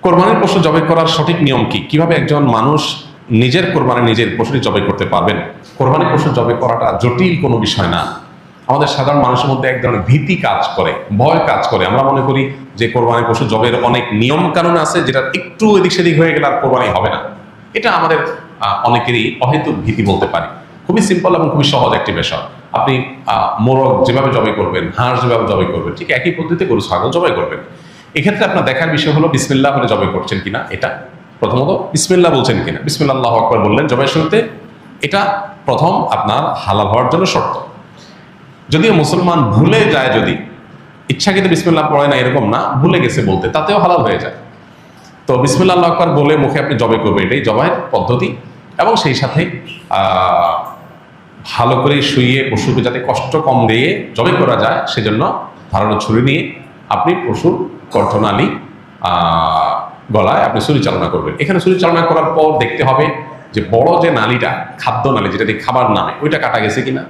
কোরবানির পশু জবাই করার সঠিক নিয়ম কি? কিভাবে একজন মানুষ নিজের কোরবানি নিজের পশুটি জবাই করতে পারবেন? কোরবানির পশু জবাই করাটা জটিল কোনো বিষয় না। আমাদের সাধারণ মানুষের মধ্যে এক ধরনের ভীতি কাজ করে, ভয় কাজ করে। আমরা মনে করি যে কোরবানির পশু জবের অনেক নিয়ম কানুন আছে, যেটা একটু এদিক সেদিক হয়ে গেলে আর কোরবানি হবে না। এটা আমাদের অনেকেরই অহেতুক ভীতি বলতে পারি। খুবই সিম্পল এবং খুবই সহজ একটি বিষয়। আপনি মোরগ যেভাবে জবাই করবেন, হাঁস যেভাবে জবাই করবেন, ঠিক একই পদ্ধতিতে গরু ছাগল জবাই করবেন। এক্ষেত্রে আপনার দেখার বিষয় হলো বিসমিল্লাহ বলে জবাই করছেন কিনা। এটা প্রথমত বিসমিল্লাহ বলছেন কিনা, বিসমিল্লাহ আল্লাহু আকবার বললেন জবাই শুরুতে, এটা প্রথম আপনার হালাল হওয়ার জন্য শর্ত। যদিও মুসলমান ভুলে যায়, যদি ইচ্ছাকৃত বিসমিল্লাহ পড়ে না এরকম না, ভুলে গেছে বলতে, তাতেও হালাল হয়ে যায়। তো বিসমিল্লাহ আল্লাহু আকবার বলে মুখে আপনি জবাই করবেন, এটাই জবাইয়ের পদ্ধতি। এবং সেই সাথে ভালো করে শুইয়ে পশুকে যাতে কষ্ট কম দিয়ে জবাই করা যায় সেজন্য ধারালো ছুরি নিয়ে আপনি পশুর কণ্ঠনালী গলায় আপনি ছুরি চালনা করবেন। এখানে ছুরি চালনা করার পর দেখতে হবে যে বড় যে নালীটা, খাদ্য নালী, যেটা দিয়ে খাবার নামে, ওইটা কাটা গেছে কিনা।